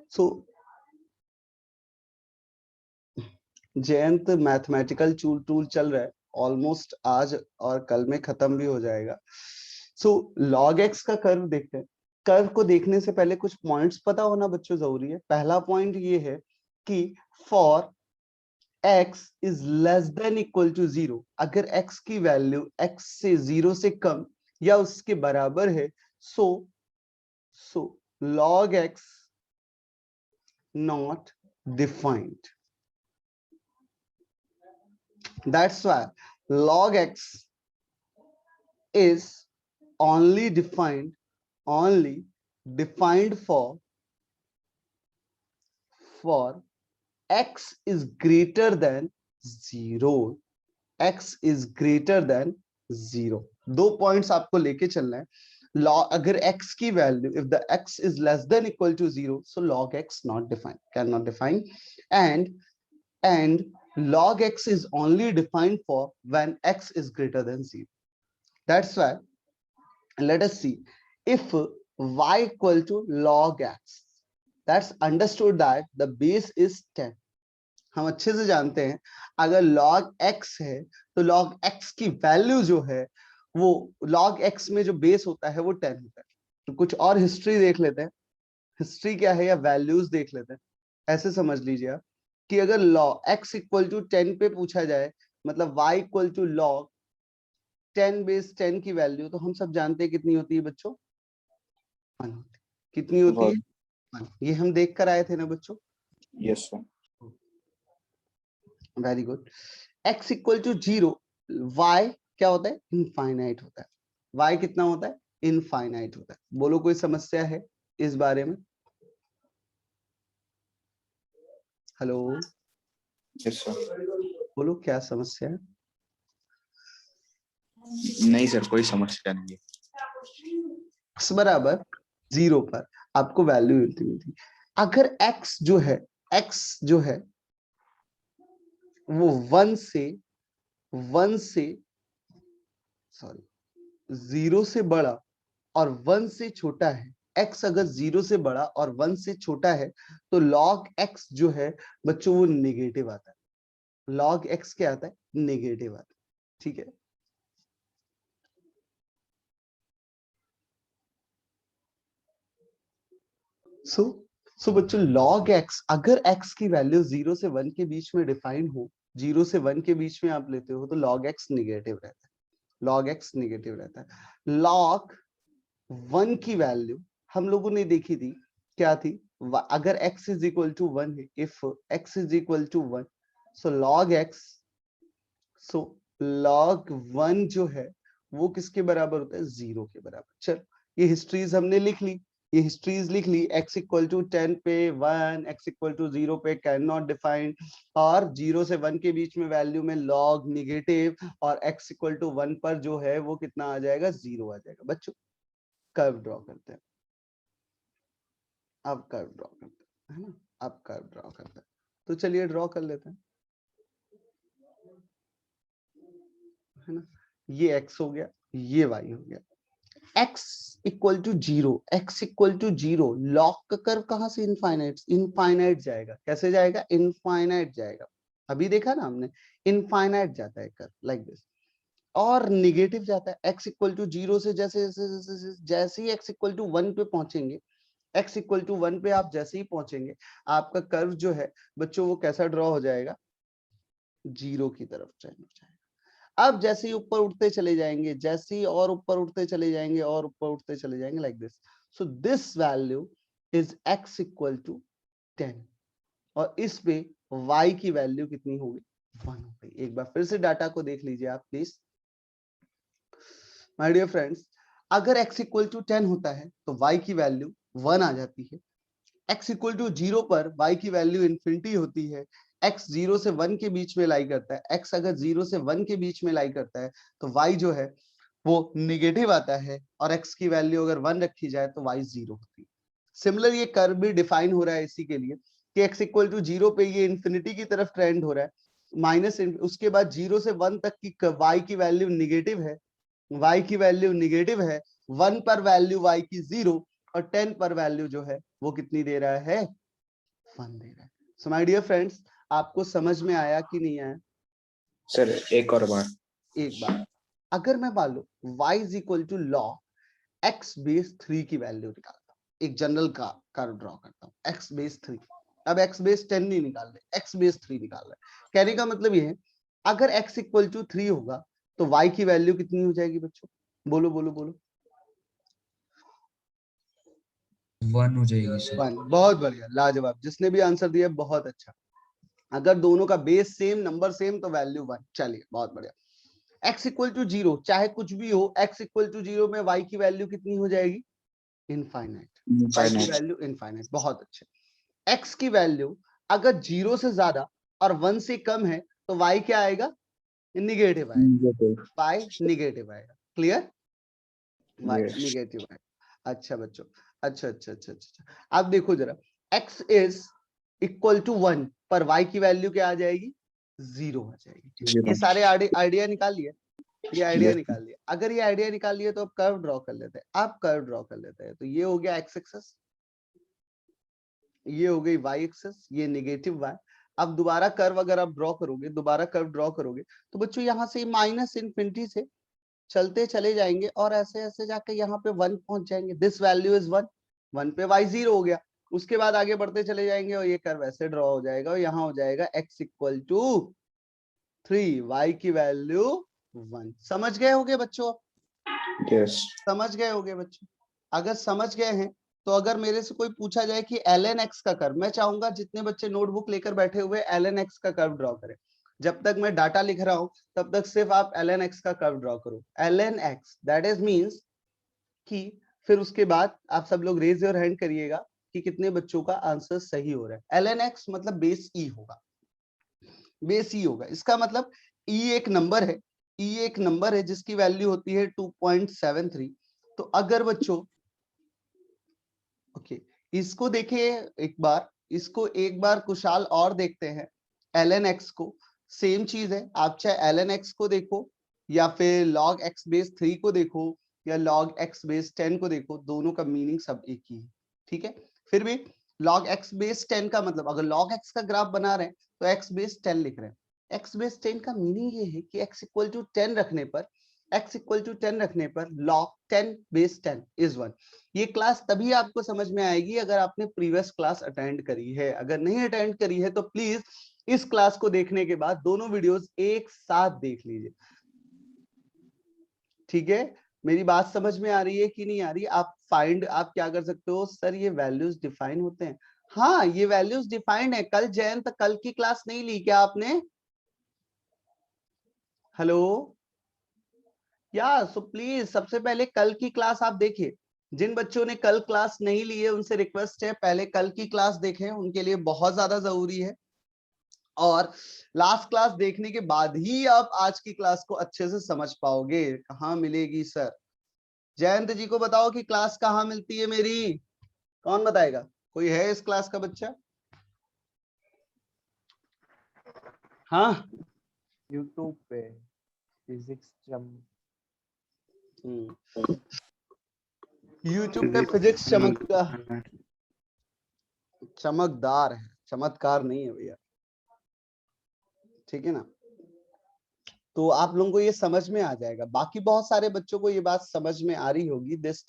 सो Jayant mathematical tool चल रहा है, ऑलमोस्ट आज और कल में खत्म भी हो जाएगा। सो log x का कर्व देखते हैं। कर्व को देखने से पहले कुछ पॉइंट्स पता होना बच्चों जरूरी है। पहला पॉइंट ये है कि for x is less than equal to 0, अगर x की वैल्यू x से 0 से कम या उसके बराबर है, सो log x not defined. That's why log x is only defined for x is greater than 0. x is greater than 0. दो पॉइंट्स आपको लेके चलना है। अगर x की value, if the x is less than equal to 0, so log x not defined, cannot define, and log x is only defined for when x is greater than 0. That's why let us see, if y equal to log x, that's understood that the base is 10. हम अच्छे से जानते हैं अगर log x है तो log x की value जो है वो log x में जो बेस होता है वो 10 होता है। तो कुछ और हिस्ट्री देख लेते हैं। हिस्ट्री क्या है या वैल्यूज देख लेते हैं। ऐसे समझ लीजिए आप कि अगर log x इक्वल टू 10 पे पूछा जाए, मतलब y equal to log 10 base 10 की वैल्यू, तो हम सब जानते हैं कितनी होती है बच्चों, 1 होती है। कितनी होती है? 1। ये हम देख कर आए थे ना बच्चों? Yes sir. Very good. x equal to 0, y क्या होता है? इनफाइनाइट होता है। y कितना होता है? इनफाइनाइट होता है। बोलो कोई समस्या है इस बारे में? Hello, yes sir. बोलो क्या समस्या है? नहीं सर, कोई समस्या नहीं है। x बराबर 0 पर आपको वैल्यू मिलती थी। अगर x जो है वो 1 से 0 से बड़ा और 1 से छोटा है, x अगर 0 से बड़ा और 1 से छोटा है तो log x जो है बच्चों वो नेगेटिव आता है। log x क्या आता है? नेगेटिव आता है। ठीक है, सो बच्चों log x, अगर x की वैल्यू 0 से 1 के बीच में डिफाइन हो, 0 से 1 के बीच में आप लेते हो तो log x नेगेटिव रहता है। log x नेगेटिव रहता है। log 1 की वैल्यू हम लोगों ने देखी थी, क्या थी? अगर x इज इक्वल टू 1 है, if x is equal to 1, so log 1 जो है वो किसके बराबर होता है? 0 के बराबर। चल, ये हिस्ट्रीज हमने लिख ली, x इक्वल टू 10 पे 1, x इक्वल टू 0 पे कैन नॉट डिफाइंड, और 0 से 1 के बीच में वैल्यू में log नेगेटिव, और x इक्वल टू 1 पर जो है वो कितना आ जाएगा? 0 आ जाएगा। बच्चों कर्व ड्रॉ करते हैं, अब कर्व ड्रॉ करते हैं, है ना? अब कर्व ड्रॉ करते हैं, तो चलिए ड्रॉ कर लेते हैं, है ना? ये x हो गया, ये y हो गया। x इक्वल टू 0, लॉग का कर्व कहां से? इनफाइनाइट जाएगा। कैसे जाएगा? इनफाइनाइट जाएगा। अभी देखा ना हमने, इनफाइनाइट जाता है कर्व लाइक दिस, और निगेटिव जाता है। x इक्वल टू 0 से जैसे ही x इक्वल टू 1 पे पहुंचेंगे, x इक्वल टू 1 पे आप जैसे ही पहुंचेंगे, आपका कर्व जो है बच्चों वो कैसा ड्रॉ हो जाएगा? 0 की तरफ चेंज हो जाएगा। अब जैसे ही ऊपर उठते चले जाएंगे, जैसे ही और ऊपर उठते चले जाएंगे और ऊपर उठते चले जाएंगे like this, so this value is x equal to 10, और इस पे y की वैल्यू कितनी होगी? 1 हो गई। एक बार फिर से डाटा को देख लीजिए आप प्लीज माय डियर फ्रेंड्स। अगर x इक्वल टू 10 होता है तो y की वैल्यू 1 आ जाती है। x इक्वल टू 0 पर y की वैल्यू इंफिनिटी होती है। x 0 से 1 के बीच में लाई करता है। x अगर 0 से 1 के बीच में लाई करता है तो y जो है वो निगेटिव आता है, और x की वैल्यू अगर 1 रखी जाए तो y 0 होती है। सिमिलर ये कर्व भी डिफाइन हो रहा है इसी के लिए कि x इक्वल टू 0 पे ये इंफिनिटी की तरफ ट्रेंड हो रहा है, माइनस उसके बाद 0 से 1 तक की y की वैल्यू निगेटिव है, 1 पर वैल्यू y की 0, और 10 पर वैल्यू जो है वो कितनी दे रहा है? 1 दे रहा है। सो माय डियर फ्रेंड्स, आपको समझ में आया कि नहीं आया? सर एक और बार। एक बार अगर मैं मान लो y is equal to log x base 3 की वैल्यू निकालता हूँ, एक जनरल का कर्व ड्रॉ करता हूँ x बेस 3, अब x बेस 10 नहीं निकाल रहे, x बेस 3 निकाल रहे हैं। कहने का मतलब ये है अगर x इक्वल टू 3 होगा तो y की वैल्यू कितनी हो जाएगी बच्चों? बोलो बोलो बोलो। 1 हो जाएगी सर। 1। बहुत बढ़िया, लाजवाब, जिसने भी आंसर दिया बहुत अच्छा। अगर दोनों का बेस सेम, नंबर सेम, तो वैल्यू 1। चलिए बहुत बढ़िया। x इक्वल टू 0, चाहे कुछ भी हो, x इक्वल टू 0 में y की वैल्यू कितनी हो जाएगी? इनफाइनाइट। y की वैल्यू इनफाइनाइट। बहुत अच्छे। x की वैल्यू अगर 0 से ज्यादा और 1 से कम है तो y क्या आएगा? निगेटिव आएगा। y निगेटिव आएगा। क्लियर? y निगेटिव आएगा। अच्छा बच्चों, अच्छा अच्छा अच्छा अच्छा। अब देखो जरा, x इज इक्वल टू 1 पर y की वैल्यू क्या आ जाएगी? 0 आ जाएगी। ये सारे आइडिया निकाल लिए, ये आइडिया निकाल लिया। अगर ये आइडिया निकाल लिए तो अब कर्व ड्रॉ कर लेते हैं। आप कर्व ड्रॉ कर लेते हैं। तो ये हो गया x एक्सिस, ये हो गई y एक्सिस, ये नेगेटिव y। अब दोबारा कर्व अगर आप ड्रॉ करोगे, दोबारा कर्व ड्रॉ करोगे तो बच्चों यहाँ से माइनस इनफिनिटी से चलते चले जाएंगे और ऐसे ऐसे जाके यहाँ पे 1 पहुंच जाएंगे। दिस वैल्यू इज 1, 1 पे y 0 हो गया। उसके बाद आगे बढ़ते चले जाएंगे और ये कर्व ऐसे ड्रॉ हो जाएगा और यहाँ हो जाएगा x इक्वल टू 3, y की वैल्यू 1। समझ गए होगे बच्चों? यस। समझ गए होगे बच्चों? अगर समझ गए हैं तो अगर मेरे से कोई पूछा जाए कि ln x का कर्व, मैं चाहूंगा जितने बच्चे नोटबुक लेकर बैठे हुए ln x का कर्व ड्रॉ करें। जब तक मैं डाटा लिख रहा हूं तब तक सिर्फ आप ln x का कर्व ड्रॉ करो। ln x that is means कि फिर उसके बाद आप सब लोग रेज योर हैंड करिएगा कि कितने बच्चों का आंसर सही हो रहा है। ln x मतलब बेस e होगा, बेस e होगा। इसका मतलब e एक नंबर है, e एक नंबर है जिसकी वैल्यू होती है 2.73। तो अगर बच्चों ओके इसको देखिए एक बार, इसको एक बार कुशाल और देखते हैं ln x को। सेम चीज है, आप चाहे ln x को देखो या फिर log x बेस 3 को देखो या log x बेस 10 को देखो, दोनों का मीनिंग सब एक ही है। ठीक है? फिर भी log x बेस 10 का मतलब अगर log x का ग्राफ बना रहे हैं तो x बेस 10 लिख रहे हैं। x बेस 10 का मीनिंग ये है कि x इक्वल टू 10 रखने पर, x इक्वल टू 10 रखने पर log 10 बेस 10 इज 1। ये क्लास तभी आपको समझ में आएगी अगर आपने प्रीवियस क्लास अटेंड करी है। अगर नहीं अटेंड करी है तो प्लीज इस क्लास को देखने के बाद दोनों वीडियोस एक साथ देख लीजिए। ठीक है? मेरी बात समझ में आ रही है कि नहीं आ रही? आप क्या कर सकते हो, सर ये वैल्यूज डिफाइन होते हैं। हाँ, ये वैल्यूज डिफाइंड है। कल जयंत कल की क्लास नहीं ली क्या आपने? हेलो या सो प्लीज सबसे पहले कल की क्लास आप देखिए। जिन बच्चों ने कल क्लास नहीं ली है उनसे रिक्वेस्ट है पहले कल की क्लास देखें, उनके लिए बहुत ज्यादा जरूरी है। और लास्ट क्लास देखने के बाद ही आप आज की क्लास को अच्छे से समझ पाओगे। कहाँ मिलेगी सर? जयंत जी को बताओ कि क्लास कहाँ मिलती है मेरी? कौन बताएगा? कोई है इस क्लास का बच्चा? हाँ, यूट्यूब पे फिजिक्स यूट्यूब पे फिजिक्स चमकदार है, चमत्कार नहीं है भैया। ठीक है ना? तो आप लोगों को ये समझ में आ जाएगा। बाकी बहुत सारे बच्चों को ये बात समझ में आ रही होगी। This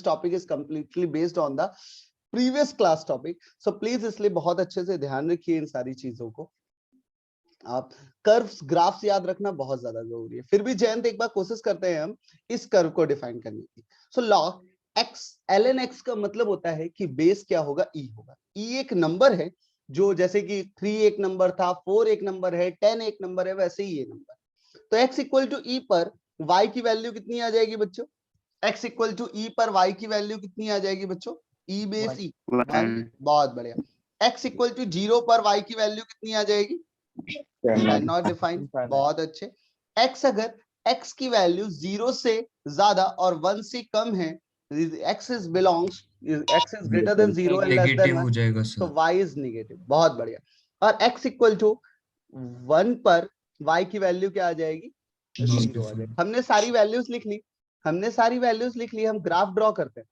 topic is completely based on the previous class topic. So please इसलिए बहुत अच्छे से ध्यान रखिए इन सारी चीजों को। आप कर्व्स ग्राफ्स याद रखना बहुत ज्यादा जरूरी है। फिर भी जयंत एक बार कोशिश करते हैं हम इस कर्व को डिफाइन करने की। सो log x ln x का मतलब होता है कि बेस क्या होगा? e होगा। e एक नंबर है जो जैसे कि 3 एक नंबर था, 4 एक नंबर है, 10 एक नंबर है, वैसे ही ये नंबर। तो x इक्वल टू e पर y की वैल्यू कितनी आ जाएगी बच्चों? x इक्वल टू e पर y की वैल्यू कितनी आ जाएगी बच्चों? e base e 1। बहुत बढ़िया। x इक्वल टू 0 पर y की वैल्यू कितनी आ जाएगी? Not defined. बहुत अच्छे। x अगर x की वैल्यू 0 से ज्यादा और 1 से कम है, x is belongs x is greater than 0 and less than negative 1, हो जाएगा तो सर। y is negative। बहुत बढ़िया। और x इक्वल टू 1 पर y की वैल्यू क्या आ जाएगी? 0 आ जाएगी। हमने सारी वैल्यूज लिख ली, हमने सारी वैल्यूज लिख ली। हम ग्राफ ड्रॉ करते हैं।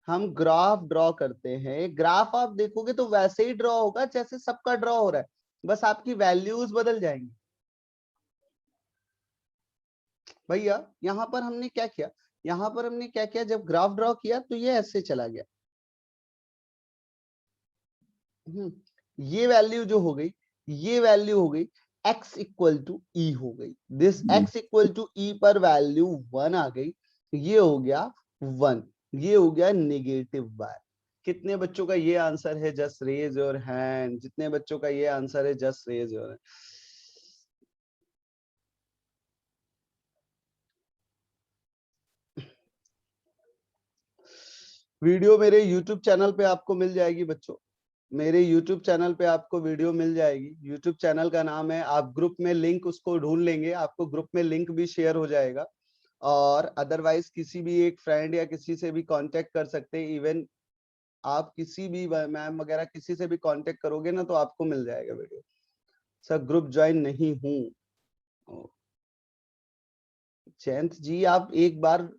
हम ग्राफ ड्रॉ करते हैं, ग्राफ आप देखोगे तो वैसे ही ड्रॉ होगा जैसे सबका ड्रॉ हो रहा है, बस आपकी वैल्यूज बदल जाएंगी। भैया यहाँ पर हमने क्या किया, यहाँ पर हमने क्या किया, जब ग्राफ ड्रॉ किया तो ये ऐसे चला गया। ये वैल्यू जो हो गई, ये वैल्यू हो गई x इक्वल टू ई हो गई, दिस x इक्वल टू ई पर वैल्यू 1 आ गई, ये हो गया 1, ये हो गया -y। कितने बच्चों का ये आंसर है? Just raise your hand. जितने बच्चों का ये आंसर है just raise your hand. Video मेरे YouTube चैनल पे आपको मिल जाएगी बच्चों, मेरे YouTube चैनल पे आपको वीडियो मिल जाएगी। YouTube चैनल का नाम है, आप ग्रुप में लिंक उसको ढूंढ लेंगे, आपको ग्रुप में लिंक भी शेयर हो जाएगा। और अदरवाइज किसी भी एक फ्रेंड या किसी से भी कांटेक्ट कर सकते हैं। इवन आप किसी भी मैम वगैरह किसी से भी कांटेक्ट करोगे ना तो आपको मिल जाएगा वीडियो। सर ग्रुप ज्वाइन नहीं हूँ। जयंत जी आप एक बार,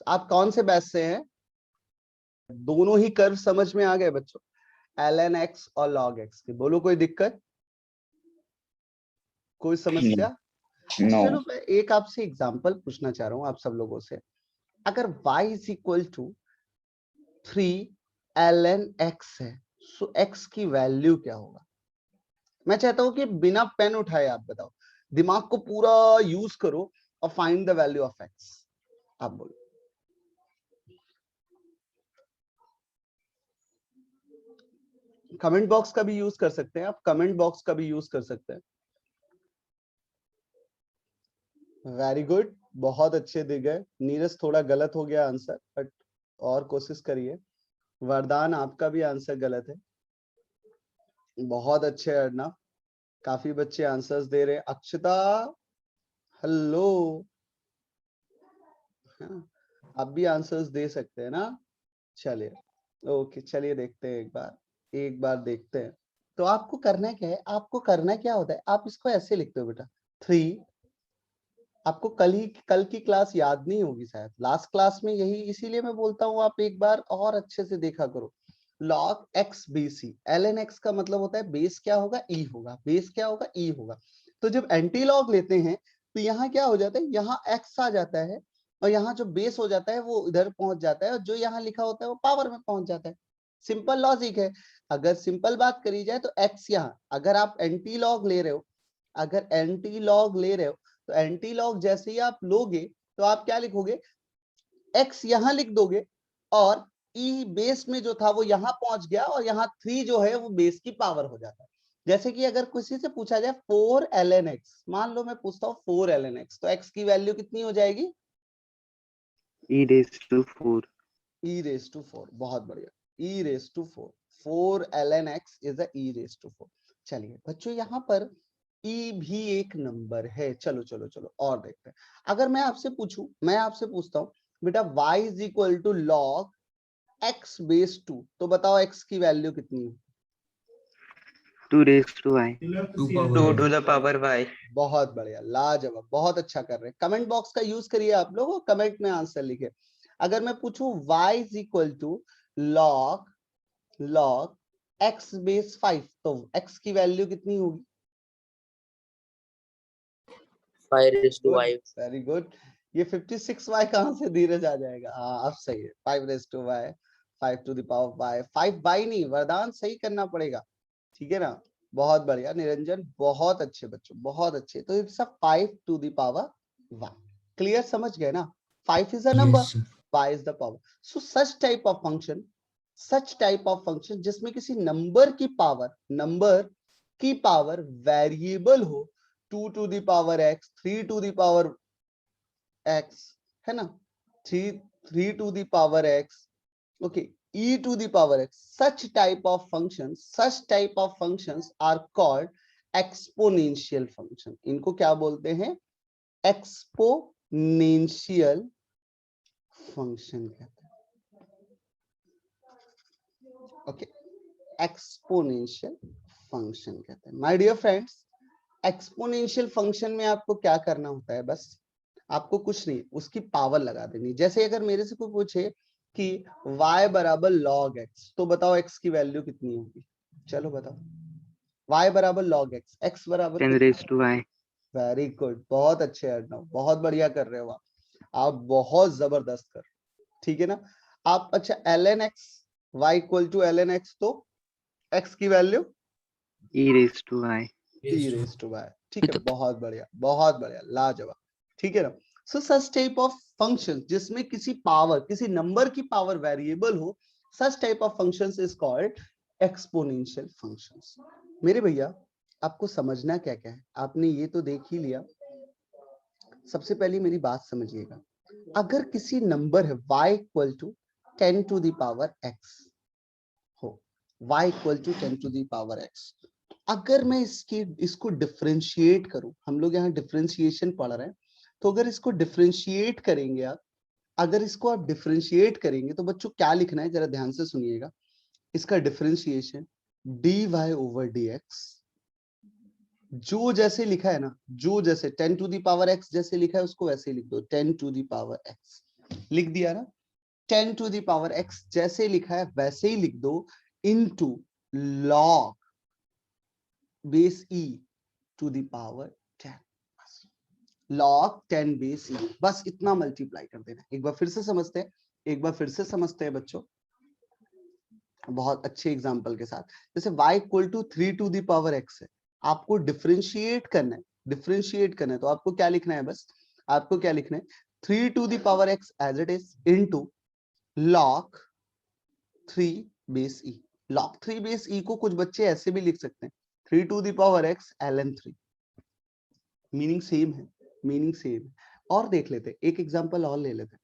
आप कौन से बैच से हैं? दोनों ही कर्व समझ में आ गए बच्चों, ln x और log x के? बोलो कोई दिक्कत, कोई समस्या? नो। चलो मैं एक आपसे एग्जांपल पूछना चाह रहा हूं आप सब लोगों से। अगर y is equal to 3 ln x है, सो x की वैल्यू क्या होगा? मैं चाहता हूं कि बिना पेन उठाए आप बताओ, दिमाग को पूरा यूज करो और find the value of x। आप बोलो। कमेंट बॉक्स का भी यूज कर सकते हैं आप, कमेंट बॉक्स का भी यूज कर सकते हैं। वेरी गुड, बहुत अच्छे दिख गए। नीरज थोड़ा गलत हो गया आंसर, बट और कोशिश करिए। वरदान आपका भी आंसर गलत है। बहुत अच्छे अर्णव, काफी बच्चे आंसर्स दे रहे हैं। अक्षता हेलो, आप भी आंसर्स दे सकते हैं ना? चलिए ओके, चलिए देखते हैं एक बार देखते हैं। तो आपको करना क्या है, आपको करना क्या होता है, आप इसको ऐसे लिखते हो बेटा 3। आपको कल की क्लास याद नहीं होगी शायद, लास्ट क्लास में यही, इसीलिए मैं बोलता हूँ आप एक बार और अच्छे से देखा करो। log x bc, ln x का मतलब होता है बेस क्या होगा, e होगा, बेस क्या होगा, e होगा। तो जब एंटी लॉग लेते हैं तो यहाँ क्या हो जाता है, यहाँ x आ जाता है और यहाँ जो बेस हो जाता है वो इधर पहुंच जाता है और जो यहाँ लिखा होता है वो पावर में पहुंच जाता है। सिंपल लॉजिक है। अगर सिंपल बात करी जाए तो x यहाँ, अगर आप एंटी लॉग ले रहे हो, अगर एंटी लॉग ले रहे हो तो एंटी लॉग जैसे ही आप लोगे तो आप क्या लिखोगे, x यहां लिख दोगे और e बेस में जो था वो यहां पहुंच गया और यहाँ 3 जो है वो बेस की पावर हो जाता है। जैसे कि अगर किसी से पूछा जाए 4 ln x, मान लो मैं पूछता हूँ 4 ln x, तो x की वैल्यू कितनी हो जाएगी? e raised to 4। e raised to 4, बहुत बढ़िया, e raised to 4, 4 ln x is a e raised to 4। चलिए बच्चों यहाँ पर e भी एक नंबर है। चलो चलो चलो और देखते हैं। अगर मैं आपसे पूछूं, मैं आपसे पूछता हूँ बेटा y is equal to log x base 2, तो बताओ x की वैल्यू कितनी है? 2 raised to y। 2 2 power to the power y। बहुत बढ़िया, लाजवाब, बहुत अच्छा कर रहे हैं। कमेंट बॉक्स का यूज करिए आप लोग और कमेंट में आंसर लिखे। अगर मैं पूछूं y is equal to log x base 5, तो x की वैल्यू कितनी होगी? 5 raised to y। Very good. ये 56y कहां से धीरज आ जाएगा? हाँ अब सही है, 5 raised to y, 5 to the power y, 5 by नहीं, वरदान सही करना पड़ेगा, ठीक है ना? बहुत बढ़िया निरंजन, बहुत अच्छे बच्चों, बहुत अच्छे। तो it's a 5 to the power y। Clear, समझ गए ना? 5 is a number, yes sir y is the power। So such type of function जिसमें किसी नंबर की पावर वेरिएबल हो, 2 to the power x, 3 to the power x, है ना, 3 to the power x, okay, e to the power x, such type of functions are called exponential function। इनको क्या बोलते हैं? एक्सपोनेंशियल फंक्शन कहते हैं। ओके, एक्सपोनेंशियल फंक्शन कहते हैं। My dear friends, exponential function में आपको क्या करना होता है, बस आपको कुछ नहीं, उसकी पावर लगा देनी। जैसे अगर मेरे से कोई पूछे कि y बराबर log x, तो बताओ x की वैल्यू कितनी होगी? चलो बताओ, y बराबर log x, x बराबर 10 raised to y. Very good, बहुत अच्छे अर्णव, बहुत बढ़िया कर रहे हो आप बहुत जबरदस्त कर, ठीक है ना? आप अच्छा ln x y equal to ln x, तो x की value E raised to y. e raised to y, ठीक है, बहुत बढ़िया, लाजवाब, ठीक है ना? सो सच टाइप ऑफ फंक्शन जिसमें किसी पावर, किसी नंबर की पावर वेरिएबल हो, such type of functions is called exponential functions. मेरे भैया आपको समझना क्या क्या है, आपने ये तो देख ही लिया। सबसे पहले मेरी बात समझिएगा, अगर किसी नंबर है y equal to 10 to the power x हो, y equal to 10 to the power x, अगर मैं इसको डिफरेंशिएट करूं, हम लोग यहाँ डिफरेंशिएशन पढ़ रहे हैं, तो अगर इसको डिफरेंशिएट करेंगे आप, अगर इसको आप डिफरेंशिएट करेंगे तो बच्चों क्या लिखना है, जरा ध्यान से सुनिएगा। इसका डिफरेंशिएशन dy ओवर dx, जो जैसे लिखा है ना, जो जैसे 10 टू द पावर x जैसे लिखा है उसको वैसे ही लिख दो, 10 टू द पावर x लिख दिया ना, 10 टू द पावर x जैसे लिखा है वैसे ही लिख दो, into log base e to the power 10, log 10 base e, बस इतना मल्टीप्लाई कर देना। एक बार फिर से समझते हैं, बच्चों बहुत अच्छे एग्जांपल के साथ। जैसे y equal to 3 to the power x है, आपको डिफरेंशिएट करना है, तो आपको क्या लिखना है, बस आपको क्या लिखना है, 3 to the power x as it is into log 3 base e। log 3 base e को कुछ बच्चे ऐसे भी लिख सकते हैं, 3 to the power x ln 3, meaning same है। और देख लेते हैं, एक एग्जांपल और ले लेते हैं,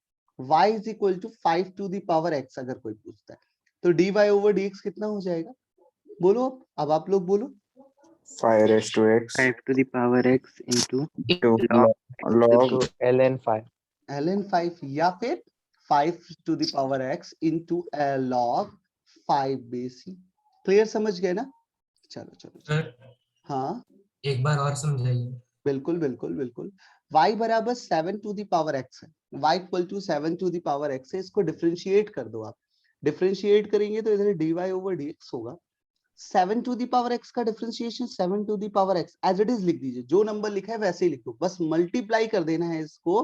y is equal to 5 to the power x अगर कोई पूछता है, तो dy ओवर dx कितना हो जाएगा? बोलो अब आप लोग बोलो। 5 raised to x 5 to the power x into to log ln 5 ln 5 या फिर 5 to the power x into log 5 base e। Clear, समझ गए ना? चलो सर हाँ एक बार और समझाइए। बिल्कुल। y बराबर 7 टू द पावर x है, y equal to 7 to the power x है, इसको डिफरेंशिएट कर दो आप, डिफरेंशिएट करेंगे तो इधर dy ओवर dx होगा। 7 टू द पावर x का differentiation 7 to the power x as it is लिख दीजिए, जो नंबर लिखा है वैसे ही लिख दो, बस मल्टीप्लाई कर देना है इसको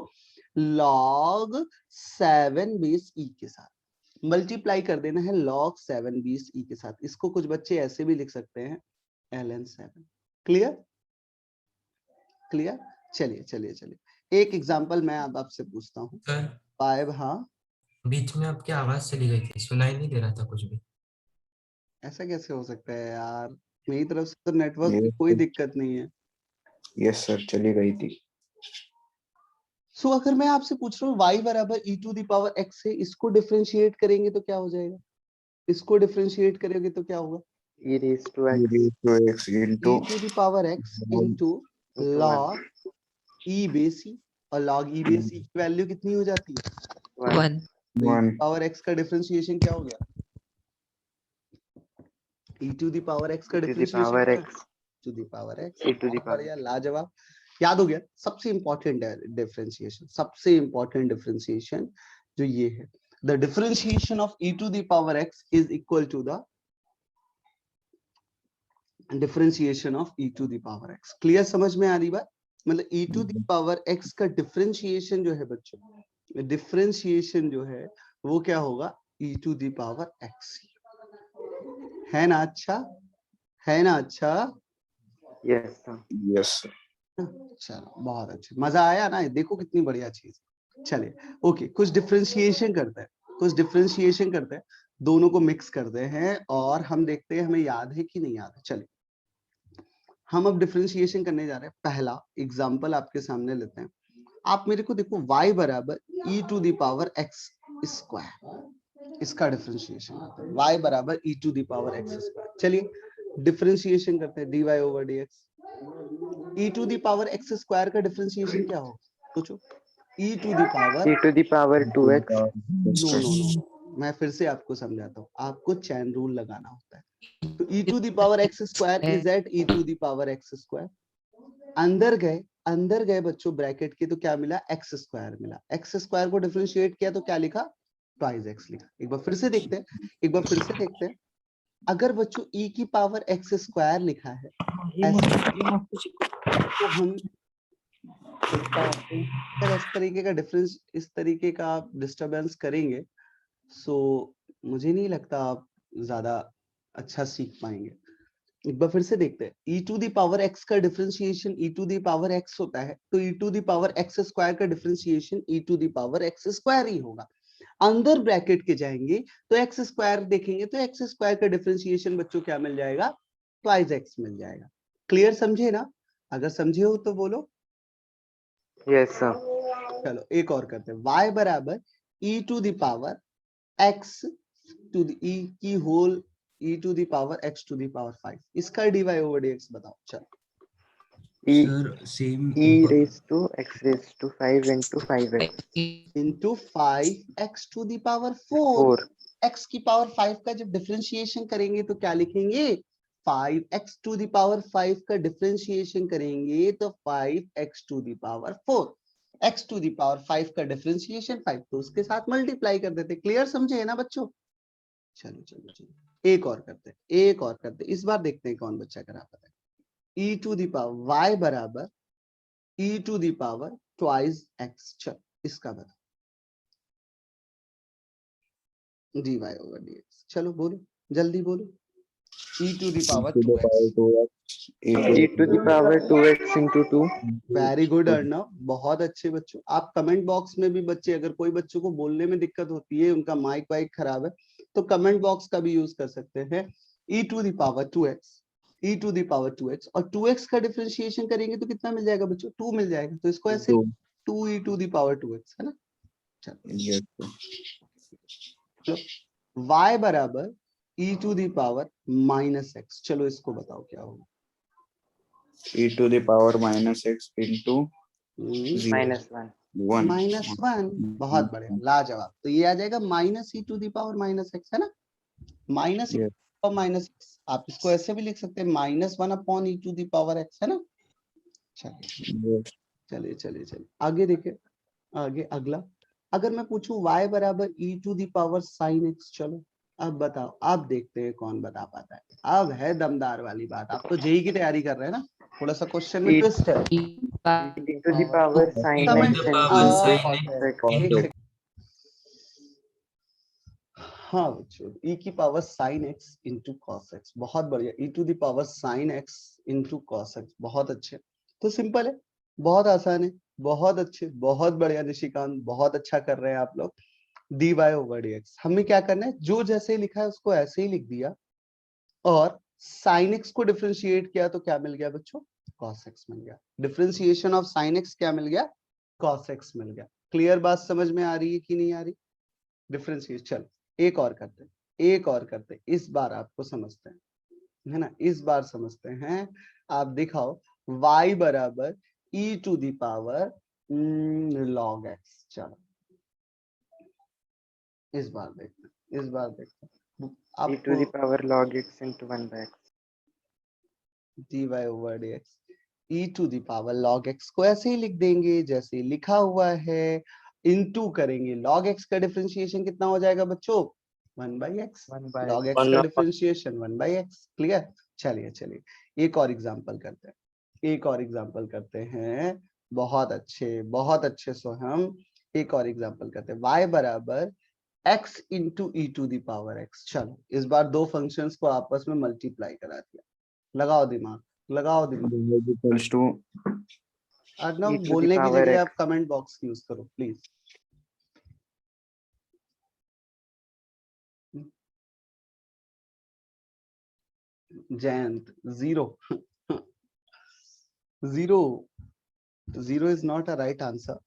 log 7 बेस e के साथ, मल्टीप्लाई कर देना है log 7 बेस e के साथ। इसको कुछ बच्चे ऐसे भी लिख सकते हैं ln 7। क्लियर? चलिए एक एग्जांपल मैं अब आपसे पूछता हूँ। सर 5, हाँ बीच में आपकी आवाज चली गई थी, सुनाई नहीं दे रहा था कुछ भी। ऐसा कैसे हो सकता है यार, मेरी तरफ से तो नेटवर्क की कोई दिक्कत नहीं है। यस सर, चली गई थी। सो अगर मैं आपसे पूछ रहा हूँ y बराबर e to the power x है, इसको डिफरेंशिएट करेंगे तो क्या हो जाएगा? इसको डिफरेंशिएट करेंगे तो क्या होगा? e raised to x raised to x into e to the power x into log e base e, और log e बेस e की वैल्यू कितनी हो जाती है? 1. 1 पावर x का डिफरेंशिएशन क्या हो गया? e to the power x का To the डिफरेंशिएशन power क्या? x. To the power x। E to the बहुत power. बढ़िया, लाजवाब, याद हो गया। सबसे इंपॉर्टेंट डिफरेंशिएशन जो ये है, the differentiation of e to the power x is equal to the differentiation of e to the power x। Clear, समझ में आ रही बात? मतलब e to the power x का डिफरेंशिएशन जो है बच्चों, डिफरेंशिएशन जो है वो क्या होगा? e to the power x, है ना? अच्छा Yes, sir. yes sir। चलो बहुत अच्छे, मजा आया ना? देखो कितनी बढ़िया चीज। चलिए ओके, कुछ डिफरेंशिएशन करते हैं, दोनों को मिक्स करते हैं और हम देखते हैं हमें याद है कि नहीं याद है। चलिए हम अब डिफरेंशिएशन करने जा रहे हैं। पहला एग्जांपल आपके सामने लेते हैं। आप मेरे को देखो, y बराबर e to the power x square, इसका डिफरेंशिएशन y बराबर e to the power x square. चलिए डिफरेंशिएशन करते हैं, dy over dx। e to the power x square का डिफरेंशिएशन क्या होगा? सोचो, e to the power, e to the power 2x. No, मैं फिर से आपको समझाता हूँ, आपको चैन रूल लगाना होता है। तो e to the power x square is at e to the power x square. अंदर गए बच्चों ब्रैकेट के, तो क्या मिला? x स्क्वायर मिला। x स्क्वायर को डिफरेंशिएट किया तो क्या लिखा? ट्वाइस एक्स लिखा। एक बार फिर से देखते हैं, अगर बच्चों e की पावर x स्क्वायर लिखा है ऐसे, तो हम अगर इस तरीके का डिफरेंस, इस तरीके का आप डिस्टरबेंस करेंगे, सो मुझे नहीं लगता आप ज्यादा अच्छा सीख पाएंगे। एक बार फिर से देखते हैं, e to the power x का differentiation e to the power x होता है, तो e to the power x square का differentiation e to the power x square ही होगा। अंदर ब्रैकेट के जाएंगे तो x स्क्वायर देखेंगे तो x स्क्वायर का डिफरेंशिएशन बच्चों क्या मिल जाएगा, ट्वाइस x मिल जाएगा। क्लियर समझे ना? अगर समझे हो तो बोलो। Yes, sir. चलो एक और करते हैं, y बराबर e to the power x to the e की whole e to the power x to the power 5, इसका dy ओवर dx बताओ। चलो E sir same e raised to x raised to 5 into 5x into 5x to the power 4, 4. x की पावर 5 का जब differentiation करेंगे तो क्या लिखेंगे, 5x टू द पावर 5 का डिफरेंशिएशन करेंगे तो 5x to the power 4, x to the power 5 का डिफरेंशिएशन 5, तो उसके साथ मल्टीप्लाई कर देते। क्लियर समझे ना बच्चों? चलो चलो चलो एक और करते हैं, इस बार देखते हैं कौन बच्चा करा पाता है। e to the power y बराबर e to the power twice x, चलो इसका बता dy ओवर dx। चलो बोलो, जल्दी बोलो, e to the power to the 2x। power 2x E to the power 2x into 2. Very good Arnav, बहुत अच्छे बच्चों। आप कमेंट बॉक्स में भी बच्चे, अगर कोई बच्चों को बोलने में दिक्कत होती है, उनका माइक वाइक खराब है, तो कमेंट बॉक्स का भी यूज कर सकते हैं। e to the power 2x, e to the power 2x, और 2x का डिफरेंशिएशन करेंगे तो कितना मिल जाएगा बच्चों, 2 मिल जाएगा, तो इसको ऐसे 2 e to the power 2x है ना। चलो yes sir. y बराबर e to the power minus x, चलो इसको बताओ क्या होगा। e to the power minus x into 0 -1. 1 -1, बहुत बढ़िया, लाजवाब। तो ये आ जाएगा minus e to the power minus x, है ना, माइनस Yes. और माइनस एक्स। आप इसको ऐसे भी लिख सकते हैं, -1 upon e to the power x, है ना। चलिए yes. चलिए चलिए चलिए आगे देखिए, आगे अगला, अगर मैं पूछूं y बराबर e to the power sine x, चलो अब बताओ, अब देखते हैं कौन बता पाता है। अब है दमदार वाली बात, आप तो जेई की तैयारी कर रहे हैं ना, थोड़ा सा क्वेश्चन में E ट्विस्ट है। e to the power sin comment x power into sin cos x. एक सेकंड, हाँ बच्चों, e की power sine x into cos x, बहुत बढ़िया, e to the power sine x into cos x, बहुत अच्छे। तो सिंपल है, बहुत आसान है, बहुत अच्छे, बहुत बढ़िया निशिकांत, बहुत अच्छा कर रहे हैं आप लोग। dy ओवर dx, हमें क्या करना है, जो जैसे लिखा है उसको ऐसे ही लिख दिया, और sin x को डिफरेंशिएट किया तो क्या मिल गया बच्चों, cos x मिल गया। डिफरेंशिएशन ऑफ sin x क्या मिल गया, cos x मिल गया। क्लियर बात समझ में आ रही है कि नहीं आ रही? डिफरेंशिएट, चलो एक और करते हैं, इस बार आपको समझते हैं, है ना, इस बार समझते हैं। आप दिखाओ y बराबर e to the power log x, चलो इस बार देखते हैं, E to the power log x into 1 by x. dy over dx, e to the power log x को ऐसे ही लिख देंगे जैसे लिखा हुआ है, इनटू करेंगे log x का डिफरेंशिएशन कितना हो जाएगा बच्चों, 1 by x, 1 by log x का डिफरेंशिएशन 1 by x। क्लियर? चलिए चलिए एक और एग्जांपल करते हैं, बहुत अच्छे सो हम एक और एग्जांपल करते हैं, y बराबर x into e to the power x। चलो इस बार दो फंक्शंस को आपस में मल्टीप्लाई करा दिया, लगाओ दिमाग। equals to Arnav, E to the बोलने की power जगह x. आप कमेंट बॉक्स यूज करो please. Jayant, zero is not a right answer.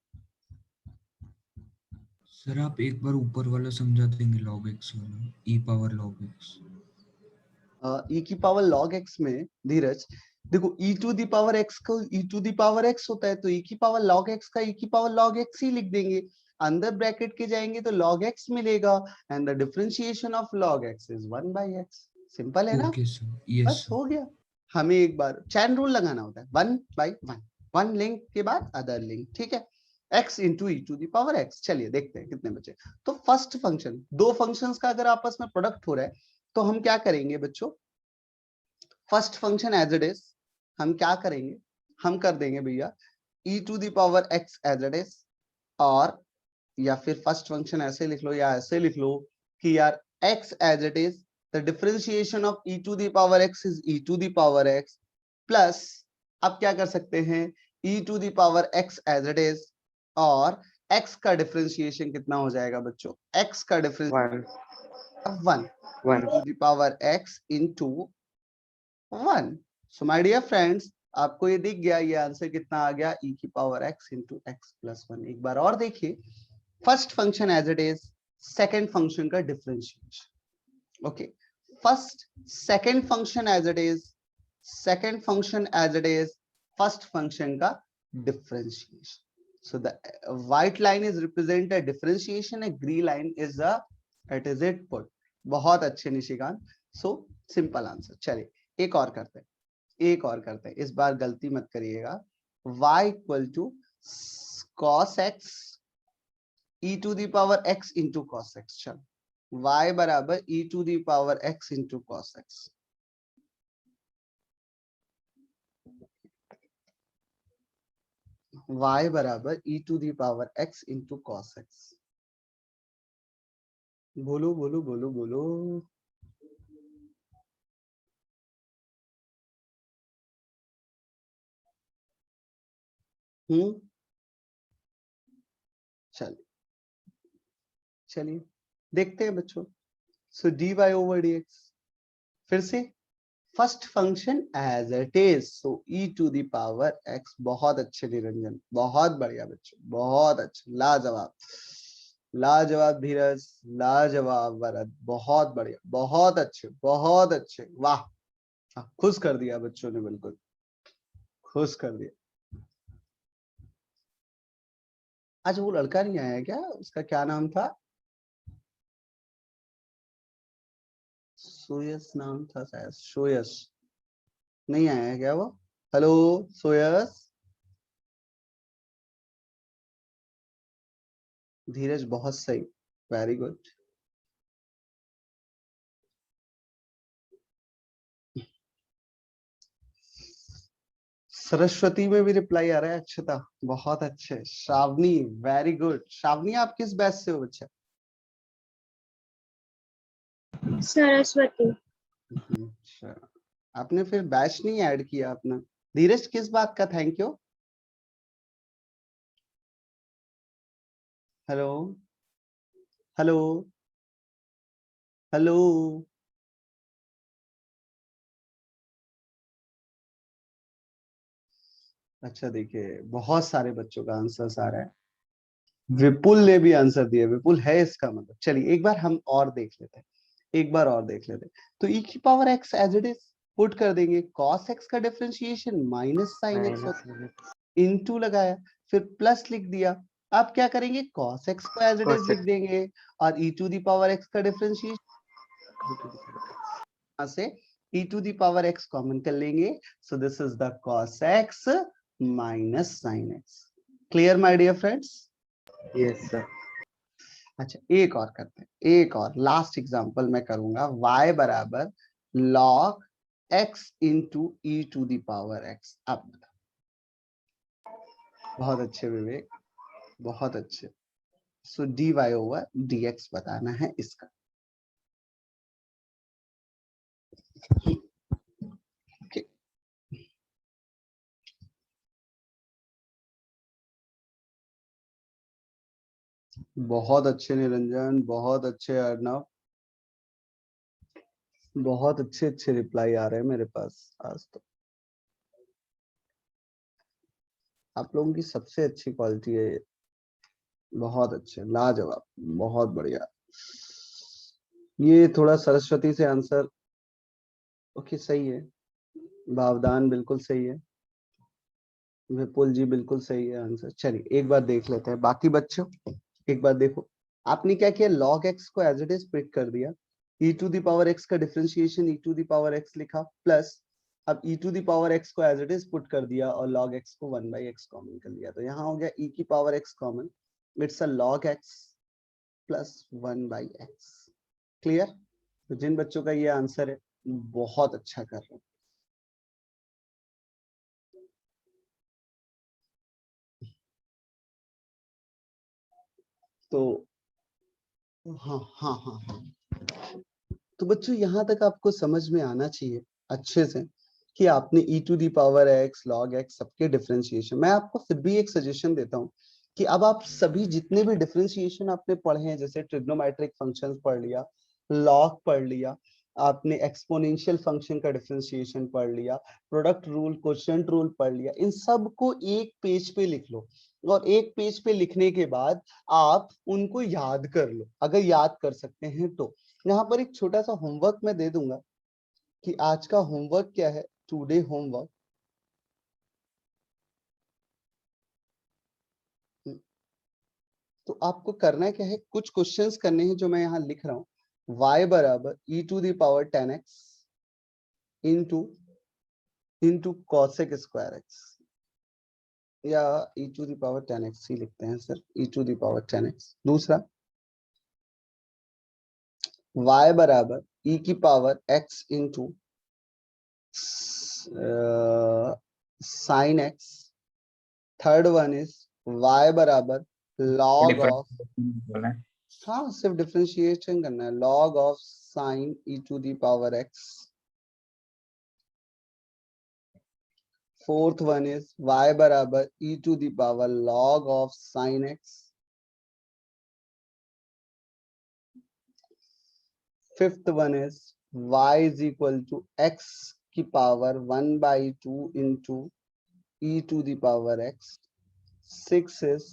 Sir आप एक बार ऊपर वाला समझा देंगे, log x वाला, e पावर log x। e की पावर log x में धीरज देखो, e to the power x को e to the power x होता है, तो e की पावर log x का e की पावर log x ही लिख देंगे, अंदर ब्रैकेट के जाएंगे तो log x मिलेगा, and the differentiation of log x is 1 by x। Simple है ना, ओके सर, यस बस सर। हो गया। हमें एक बार चैन रूल लगाना होता है, 1 by 1, वन लिंक के बाद अदर लिंक, ठीक है। x into e to the power x। चलिए देखते हैं कितने बचे। तो फर्स्ट फंक्शन, दो फंक्शंस का अगर आपस में प्रोडक्ट हो रहा है तो हम क्या करेंगे बच्चों, first function as it is हम क्या करेंगे, हम कर देंगे भैया e to the power x as it is, और या फिर फर्स्ट फंक्शन ऐसे लिख लो या ऐसे लिख लो कि यार x as it is, the differentiation of e to the power x is e to the power x plus, अब क्या कर सकते हैं, e to the power x as it is, और x का डिफरेंशिएशन कितना हो जाएगा बच्चों, x का differentiation 1 1 to the power x into 1। So my dear friends, आपको ये दिख गया, ये आंसर कितना आ गया, e की power x into x plus 1। एक बार और देखिए, first function as it is, second function का differentiation, okay, first second function as it is, second function as it is, first function का differentiation. So the white line is represent a differentiation, a green line is a, it is input। बहुत अच्छे Nishikant, so simple answer। चलिए एक और करते हैं, एक और करते हैं, इस बार गलती मत करिएगा। y equal to cos x e to the power x into cos x। चलो y बराबर e to the power x into cos x। y बराबर e to the power x into cos x। बोलो बोलो बोलो बोलो। चलिए चलिए देखते हैं बच्चों। सो dy ओवर dx, फिर से first function as it is, so e to the power x। बहुत अच्छे निरंजन, बहुत बढ़िया बच्चों, बहुत अच्छे, लाजवाब लाजवाब धीरज, लाजवाब वरद, बहुत बढ़िया, बहुत अच्छे, बहुत अच्छे, वाह, खुश कर दिया बच्चों ने, बिल्कुल खुश कर दिया। आज वो लड़का नहीं आया क्या, उसका क्या नाम था, सोयस नाम था शायद, सोयस नहीं आया क्या वो, हेलो सोयस। धीरज बहुत सही, वेरी गुड। सरस्वती में भी रिप्लाई आ रहा है, अक्षता बहुत अच्छे, श्रावणी वेरी गुड। श्रावणी आप किस बैच से हो बच्चा, सरस्वती। अच्छा, आपने फिर बैच नहीं ऐड किया अपना। धीरज किस बात का thank you, hello hello hello. अच्छा देखिए, बहुत सारे बच्चों का आंसर आ रहा है, विपुल ने भी आंसर दिया, विपुल है इसका मतलब। चलिए एक बार हम और देख लेते हैं, एक बार और देख लेते हैं। तो e की power x as it is put कर देंगे, cos x का डिफरेंशिएशन माइनस साइन x होता है, इनटू लगाया, फिर प्लस लिख दिया। अब क्या करेंगे, cos x को एज इट इज लिख देंगे, और e to the power x का डिफरेंशिएशन से e to the power x common कर लेंगे। So this is the cos x minus sine x। Clear my dear friends. Yes sir. अच्छा एक और करते हैं, एक और लास्ट एग्जांपल मैं करूंगा, y बराबर log x into e to the power x। अब बहुत अच्छे विवेक, बहुत अच्छे। सो dy ओवर dx बताना है इसका। okay. बहुत अच्छे निरंजन, बहुत अच्छे अर्णव, बहुत अच्छे अच्छे रिप्लाई आ रहे हैं मेरे पास आज तो। आप लोगों की सबसे अच्छी क्वालिटी है ये, बहुत अच्छे, लाजवाब, बहुत बढ़िया। ये थोड़ा सरस्वती से आंसर, ओके सही है, भावदान बिल्कुल सही है, विपुल जी बिल्कुल सही है आंसर। चलिए एक बार देख लेते हैं बाकी बच्चों, एक बार देखो, आपने क्या किया, log x को एज इट इज स्प्लिट कर दिया, e to the power x का differentiation e to the power x लिखा, प्लस अब e to the power x को एज इट इज पुट कर दिया और log x को 1/x कॉमन कर लिया, तो यहाँ हो गया e की power x common, it's a log x plus 1/x। Clear? तो जिन बच्चों का ये आंसर है बहुत अच्छा कर रहे हैं। तो हाँ हाँ हाँ हाँ, तो बच्चों यहाँ तक आपको समझ में आना चाहिए अच्छे से कि आपने e to the power x log x सबके डिफरेंशिएशन। मैं आपको फिर भी एक सजेशन देता हूँ कि अब आप सभी जितने भी डिफरेंशिएशन आपने पढ़े हैं, जैसे ट्रिग्नोमेट्रिक फंक्शंस पढ़ लिया, लॉग पढ़ लिया, आपने एक्सपोनेंशियल फंक्शन का डिफरेंशिएशन पढ़ लिया, प्रोडक्ट रूल, क्वोशिएंट रूल पढ़ लिया, इन सब को एक पेज पे लिख लो और एक पेज पे लिखने के बाद आप उनको याद कर लो, अगर याद कर सकते हैं तो। यहाँ पर एक छोटा सा होमवर्क मैं दे दूंगा कि आज का होमवर्क क्या है, टुडे होमवर्क। तो आपको करना क्या है, कुछ क्वेश्चंस करने हैं जो मैं यहाँ लिख रहा हूँ। y बराबर e to the power 10x into cosec square x, या e to the power 10x ही लिखते हैं sir, e to the power 10x। दूसरा y बराबर e की power x into sine x। Third one is y बराबर log of, बोला है। हाँ सिर्फ डिफरेंशिएशन करना है, log of sine e to the power x। Fourth one is y बराबर e to the power log of sign x। Fifth one is y is equal to x की power 1/2 into e to the power x। Six is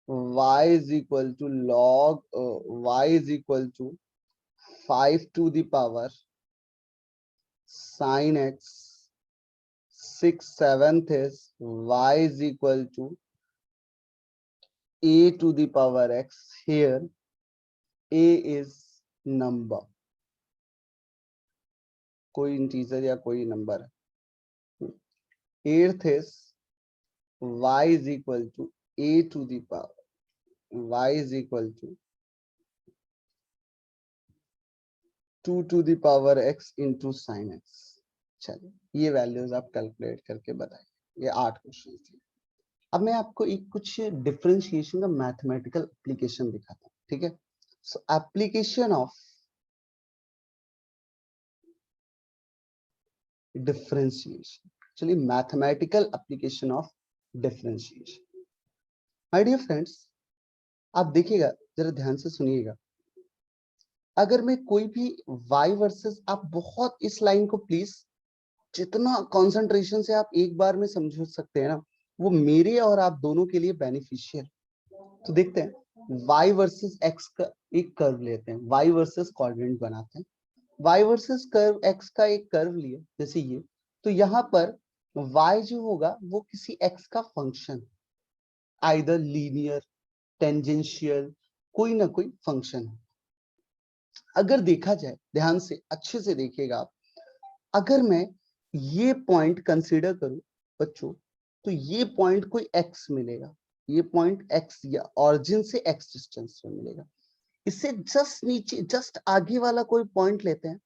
y is equal to log y is equal to 5 to the power sin x। seventh is y is equal to a to the power x, here a is number, कोई integer या कोई number है। eighth is y is equal to a to the power, y is equal to 2 to the power x into sin x। चलिए ये values आप calculate करके बताइए। ये 8 क्वेश्चन थे। अब मैं आपको एक कुछ डिफरेंशिएशन का मैथमेटिकल एप्लीकेशन दिखाता हूँ, ठीक है? सो एप्लीकेशन ऑफ डिफरेंशिएशन, चलिए mathematical application of differentiation. My dear friends, आप देखिएगा, जरा ध्यान से सुनिएगा। अगर मैं कोई भी y वर्सेस, आप बहुत इस लाइन को प्लीज जितना कंसंट्रेशन से आप एक बार में समझ सकते हैं ना, वो मेरे और आप दोनों के लिए बेनिफिशियल। तो देखते हैं y वर्सेस x का एक कर्व लेते हैं, y वर्सेस कोऑर्डिनेट बनाते हैं। y वर्सेस कर्व x का एक कर्व लिए जैसे ये, तो यहाँ पर y जो होगा वो किसी x का फंक्शन, आइदर लीनियर, टेंजेंशियल, कोई ना कोई फंक्शन है। अगर देखा जाए, ध्यान से अच्छे से देखिएगा आप, अगर मैं ये पॉइंट कंसीडर करूं बच्चों, तो ये पॉइंट कोई x मिलेगा, ये पॉइंट x या ऑरिजिन से x डिस्टेंस पे मिलेगा। इससे जस्ट नीचे, जस्ट आगे वाला कोई पॉइंट लेते हैं,